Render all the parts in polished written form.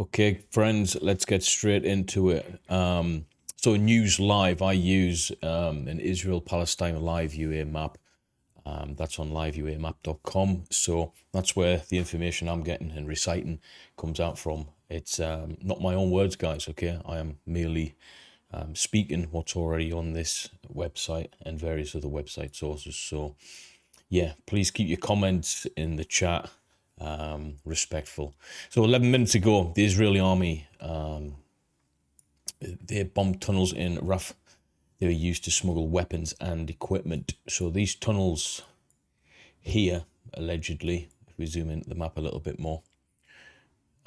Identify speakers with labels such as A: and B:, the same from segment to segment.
A: Okay, friends, let's get straight into it. So News Live, I use an Israel-Palestine live UA map. That's on liveuamap.com. So that's where the information I'm getting and reciting comes out from. It's not my own words, guys, okay? I am merely speaking what's already on this website and various other website sources. So yeah, please keep your comments in the chat respectful. So 11 minutes ago, the Israeli army, they bombed tunnels in Rafah. They were used to smuggle weapons and equipment. So these tunnels here, allegedly, if we zoom into the map a little bit more,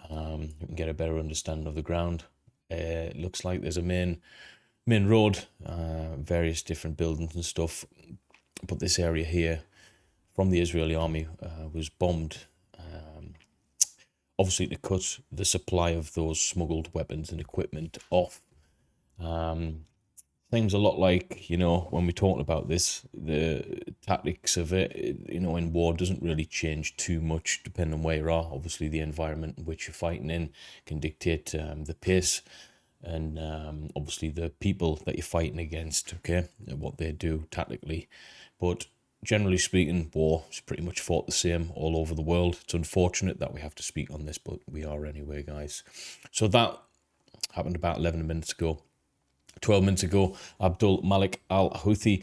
A: we can get a better understanding of the ground. It looks like there's a main road, various different buildings and stuff. But this area here, from the Israeli army, was bombed, obviously to cut the supply of those smuggled weapons and equipment off. Seems a lot like, when we're talking about this, the tactics of it, in war doesn't really change too much depending on where you are. Obviously, the environment in which you're fighting in can dictate the pace and obviously the people that you're fighting against, okay, and what they do tactically. But generally speaking, war is pretty much fought the same all over the world. It's unfortunate that we have to speak on this, but we are anyway, guys. So that happened about 11 minutes ago. 12 minutes ago, Abdul Malik al-Houthi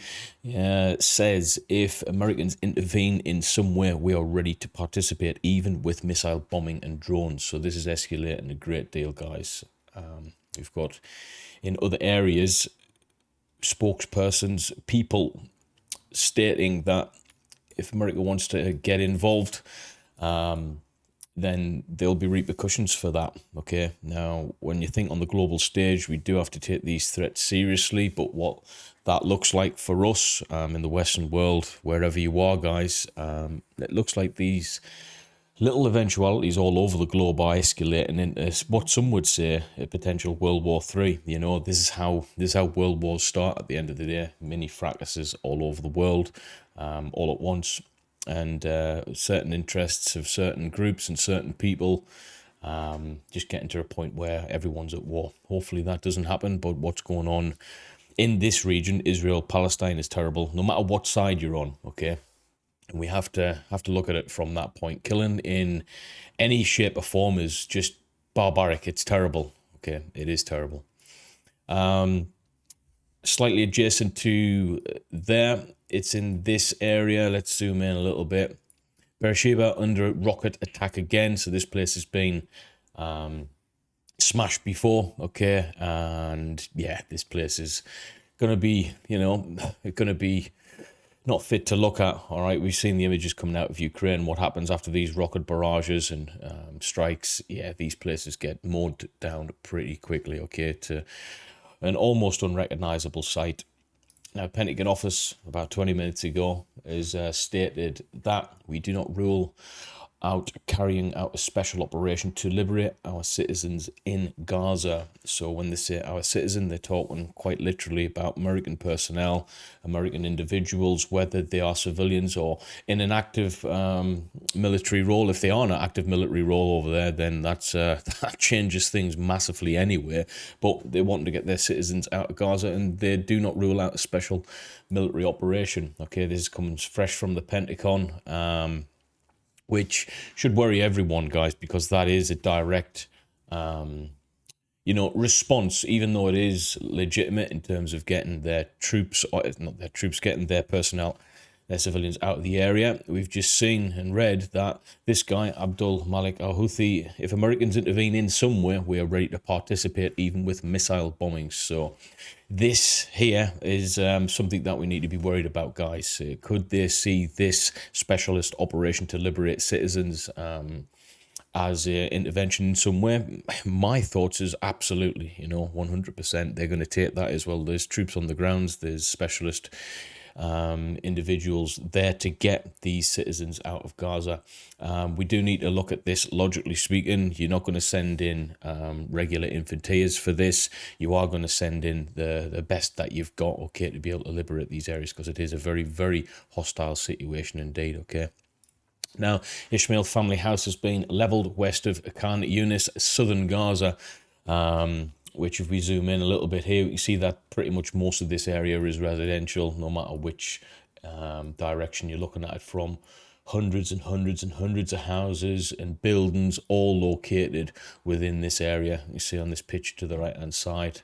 A: says, if Americans intervene in some way, we are ready to participate, even with missile bombing and drones. So this is escalating a great deal, guys. We've got, in other areas, spokespersons, people stating that if America wants to get involved, then there'll be repercussions for that, okay? Now, when you think on the global stage, we do have to take these threats seriously, but what that looks like for us in the Western world, wherever you are, guys, it looks like these little eventualities all over the globe are escalating into what some would say a potential World War III. This is how world wars start at the end of the day. Mini fracases all over the world, all at once. And certain interests of certain groups and certain people just getting to a point where everyone's at war. Hopefully that doesn't happen, but what's going on in this region, Israel, Palestine, is terrible, no matter what side you're on, okay? And we have to look at it from that point. Killing in any shape or form is just barbaric. It's terrible, okay? It is terrible. Slightly adjacent to there, it's in this area. Let's zoom in a little bit. Beersheba under rocket attack again. So this place has been smashed before, okay? And yeah, this place is going to be, not fit to look at, all right? We've seen the images coming out of Ukraine. What happens after these rocket barrages and strikes? Yeah, these places get mowed down pretty quickly, okay, to an almost unrecognizable sight. Now, Pentagon office, about 20 minutes ago, has stated that we do not rule out carrying out a special operation to liberate our citizens in Gaza. So when they say our citizen, they're talking quite literally about American personnel, American individuals, whether they are civilians or in an active military role. If they are in an active military role over there, then that's that changes things massively anyway. But they want to get their citizens out of Gaza, and they do not rule out a special military operation. Okay, this comes fresh from the Pentagon. Which should worry everyone, guys, because that is a direct, response, even though it is legitimate in terms of getting their troops, or not their troops, getting their personnel, their civilians out of the area. We've just seen and read that this guy, Abdul Malik al-Houthi, if Americans intervene in some way, we are ready to participate, even with missile bombings. So this here is something that we need to be worried about, guys. Could they see this specialist operation to liberate citizens as an intervention in some way? My thoughts is absolutely, 100%. They're going to take that as well. There's troops on the grounds. There's specialist individuals there to get these citizens out of Gaza. We do need to look at this logically speaking. You're not going to send in regular infanteers for this. You are going to send in the best that you've got, okay, to be able to liberate these areas, because it is a very, very hostile situation indeed, okay? Now, Ishmael family house has been levelled west of Khan Yunis, southern Gaza, which if we zoom in a little bit here, you see that pretty much most of this area is residential, no matter which direction you're looking at it from. Hundreds and hundreds and hundreds of houses and buildings all located within this area. You see on this picture to the right-hand side.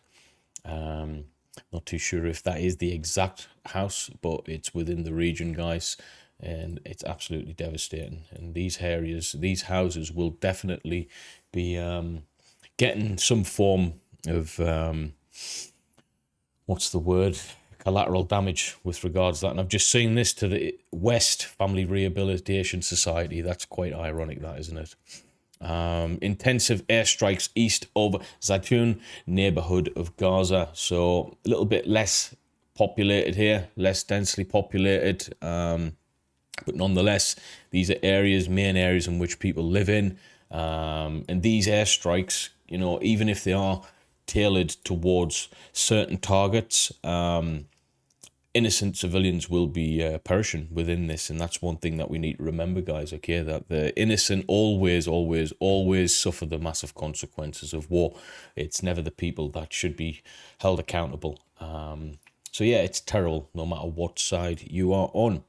A: Not too sure if that is the exact house, but it's within the region, guys, and it's absolutely devastating. And these areas, these houses will definitely be getting some form of what's the word, collateral damage with regards to that. And I've just seen this to the West Family Rehabilitation Society. That's quite ironic, that, isn't it? Intensive airstrikes east of Zaytun neighborhood of Gaza. So a little bit less populated here, less densely populated, but nonetheless, these are areas, main areas in which people live in. And these airstrikes, you know, even if they are tailored towards certain targets, innocent civilians will be perishing within this. And that's one thing that we need to remember, guys, okay, that the innocent always suffer the massive consequences of war. It's never the people that should be held accountable. So yeah, it's terrible no matter what side you are on.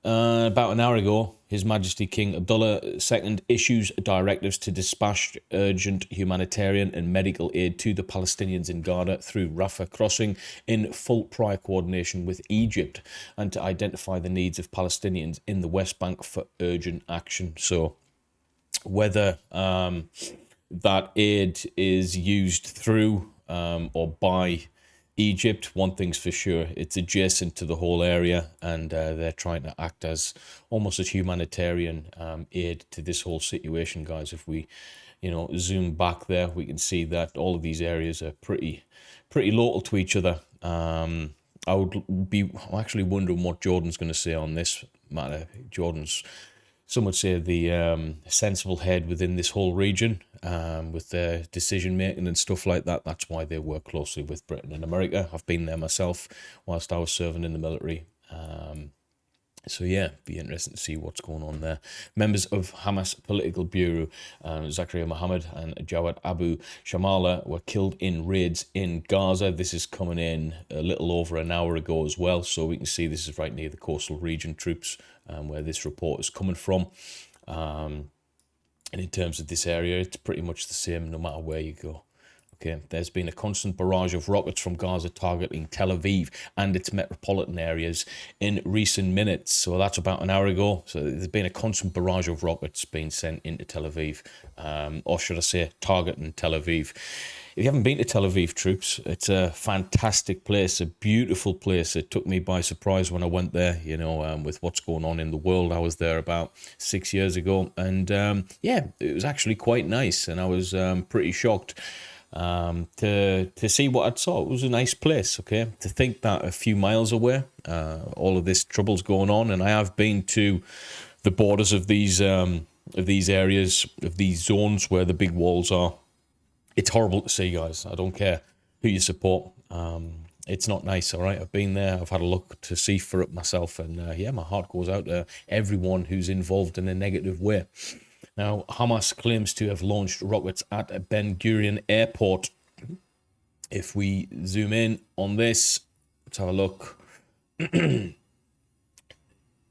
A: About an hour ago, His Majesty King Abdullah II issues directives to dispatch urgent humanitarian and medical aid to the Palestinians in Gaza through Rafah crossing in full prior coordination with Egypt, and to identify the needs of Palestinians in the West Bank for urgent action. So whether that aid is used through or by Egypt, one thing's for sure, it's adjacent to the whole area, and they're trying to act as almost a humanitarian aid to this whole situation, guys. If we, you know, zoom back there, we can see that all of these areas are pretty local to each other. I'm actually wondering what Jordan's going to say on this matter. Some would say the sensible head within this whole region, with their decision making and stuff like that. That's why they work closely with Britain and America. I've been there myself whilst I was serving in the military. So yeah, be interesting to see what's going on there. Members of Hamas political bureau, Zakaria Mohammed and Jawad Abu Shamala, were killed in raids in Gaza. This is coming in a little over an hour ago as well. So we can see this is right near the coastal region troops, where this report is coming from. And in terms of this area, it's pretty much the same no matter where you go. Okay, there's been a constant barrage of rockets from Gaza targeting Tel Aviv and its metropolitan areas in recent minutes. So that's about an hour ago. So there's been a constant barrage of rockets being sent into Tel Aviv, or should I say targeting Tel Aviv. If you haven't been to Tel Aviv, troops, it's a fantastic place, a beautiful place. It took me by surprise when I went there, you know, with what's going on in the world. I was there about 6 years ago, and yeah, it was actually quite nice, and I was pretty shocked to see what I saw. It was a nice place, okay? To think that a few miles away, all of this trouble's going on, and I have been to the borders of these areas, of these zones where the big walls are. It's horrible to see, guys. I don't care who you support. It's not nice, all right? I've been there. I've had a look to see for it myself, and yeah, my heart goes out to everyone who's involved in a negative way. Now, Hamas claims to have launched rockets at Ben Gurion Airport. If we zoom in on this, let's have a look. I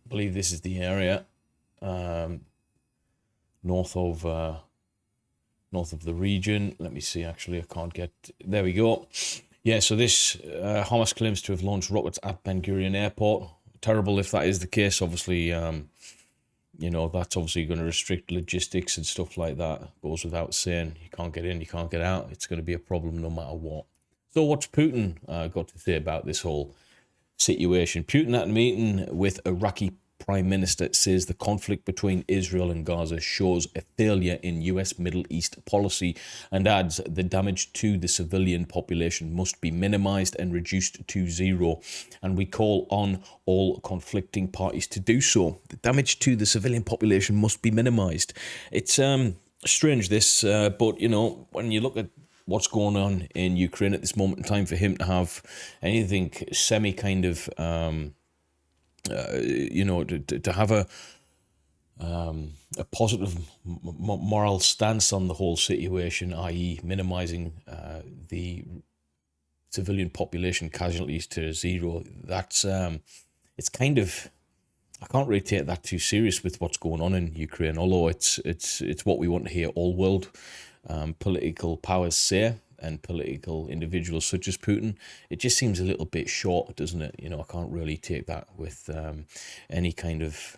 A: believe this is the area north of the region. Let me see, actually, I can't get... There we go. Yeah, so this Hamas claims to have launched rockets at Ben Gurion Airport. Terrible if that is the case, obviously. You know, that's obviously going to restrict logistics and stuff like that. Goes without saying. You can't get in, you can't get out. It's going to be a problem no matter what. So what's Putin got to say about this whole situation? Putin at a meeting with Iraqi Prime Minister says the conflict between Israel and Gaza shows a failure in US Middle East policy, and adds the damage to the civilian population must be minimized and reduced to zero, and we call on all conflicting parties to do so. The damage to the civilian population must be minimized. It's strange, this, but you know, when you look at what's going on in Ukraine at this moment in time, for him to have anything semi kind of you know, to have a positive moral stance on the whole situation, i.e. minimising the civilian population casualties to zero. That's it's kind of, I can't really take that too serious with what's going on in Ukraine, although it's what we want to hear all world political powers say, and political individuals such as Putin. It just seems a little bit short, doesn't it? You know, I can't really take that with any kind of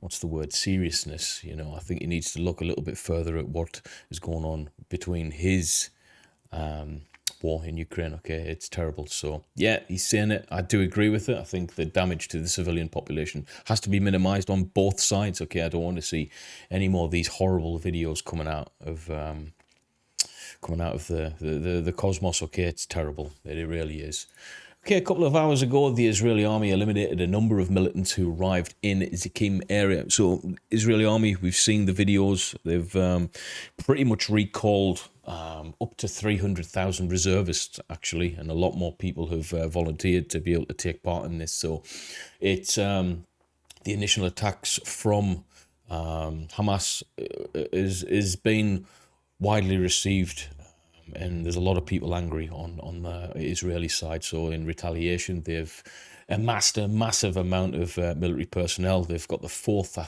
A: what's the word, seriousness. You know, I think he needs to look a little bit further at what is going on between his war in Ukraine. Okay, it's terrible. So yeah, he's saying it. I do agree with it. I think the damage to the civilian population has to be minimized on both sides. Okay, I don't want to see any more of these horrible videos coming out of the cosmos. Okay, it's terrible. It really is. Okay, a couple of hours ago, the Israeli army eliminated a number of militants who arrived in Zikim area. So, Israeli army, we've seen the videos. They've pretty much recalled up to 300,000 reservists, actually, and a lot more people have volunteered to be able to take part in this. So, it's the initial attacks from Hamas is being widely received. And there's a lot of people angry on the Israeli side. So in retaliation, they've amassed a massive amount of military personnel. They've got the fourth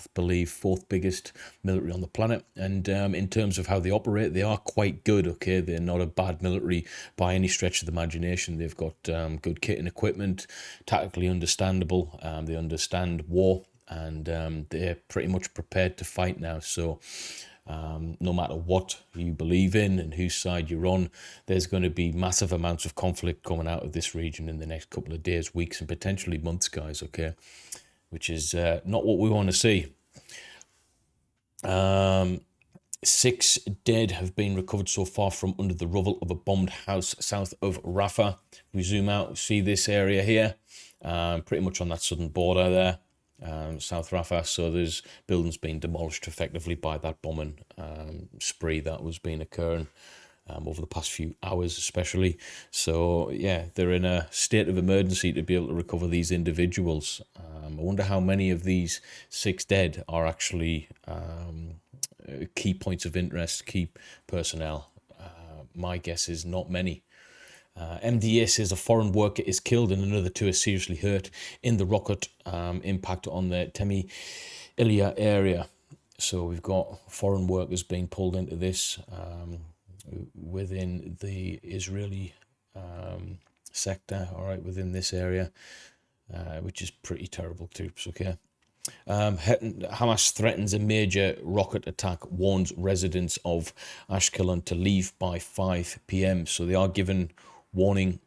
A: biggest military on the planet. And in terms of how they operate, they are quite good, okay? They're not a bad military by any stretch of the imagination. They've got good kit and equipment, tactically understandable. They understand war, and they're pretty much prepared to fight now. So no matter what you believe in and whose side you're on, there's going to be massive amounts of conflict coming out of this region in the next couple of days, weeks, and potentially months, guys, okay? Which is not what we want to see. 6 dead have been recovered so far from under the rubble of a bombed house south of Rafah. We zoom out, see this area here, pretty much on that southern border there. South Rafah, so there's buildings being demolished effectively by that bombing spree that was being occurring over the past few hours especially. So yeah, they're in a state of emergency to be able to recover these individuals. I wonder how many of these 6 dead are actually key points of interest, key personnel. My guess is not many. MDA says a foreign worker is killed and another 2 are seriously hurt in the rocket impact on the Temi Ilia area. So we've got foreign workers being pulled into this within the Israeli sector, all right, within this area, which is pretty terrible too, okay? Hamas threatens a major rocket attack, warns residents of Ashkelon to leave by 5 p.m. So they are given warning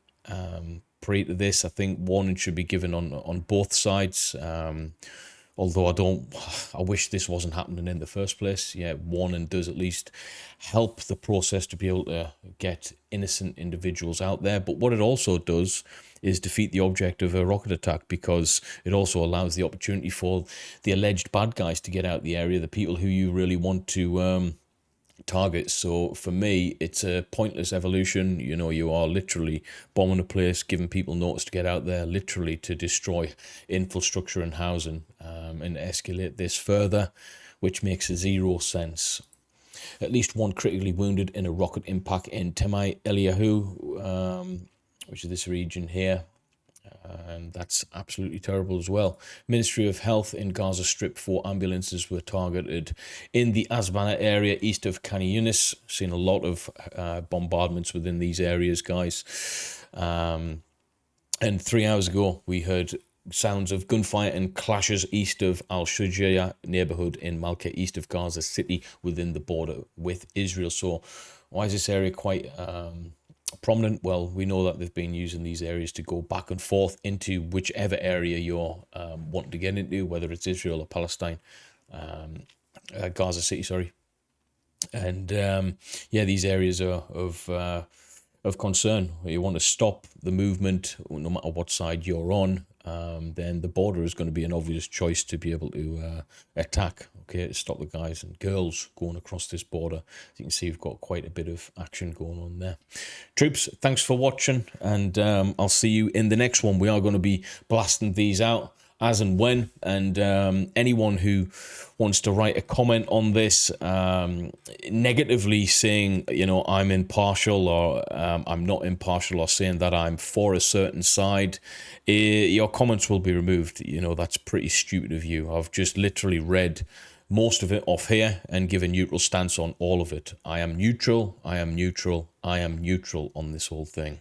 A: pre to this. I think warning should be given on both sides. Although I wish this wasn't happening in the first place. Yeah, warning does at least help the process to be able to get innocent individuals out there. But what it also does is defeat the object of a rocket attack, because it also allows the opportunity for the alleged bad guys to get out the area, the people who you really want to target. So for me, it's a pointless evolution. You know, you are literally bombing a place, giving people notice to get out there, literally to destroy infrastructure and housing, and escalate this further, which makes zero sense. At least 1 critically wounded in a rocket impact in Temai Eliyahu, which is this region here. And that's absolutely terrible as well. Ministry of Health in Gaza Strip, 4 ambulances were targeted in the Azbana area east of Khan Yunis. Seen a lot of bombardments within these areas, guys. And 3 hours ago, we heard sounds of gunfire and clashes east of Al-Shujaya neighborhood in Malka, east of Gaza City, within the border with Israel. So why is this area quite prominent? Well, we know that they've been using these areas to go back and forth into whichever area you're wanting to get into, whether it's Israel or Palestine, Gaza City, sorry. And yeah, these areas are of concern. You want to stop the movement, no matter what side you're on. Then the border is going to be an obvious choice to be able to attack, okay, to stop the guys and girls going across this border. As you can see, we've got quite a bit of action going on there. Troops, thanks for watching, and I'll see you in the next one. We are going to be blasting these out as and when. And anyone who wants to write a comment on this, negatively saying, you know, I'm impartial, or I'm not impartial, or saying that I'm for a certain side, your comments will be removed. You know, that's pretty stupid of you. I've just literally read most of it off here and give a neutral stance on all of it. I am neutral, I am neutral, I am neutral on this whole thing.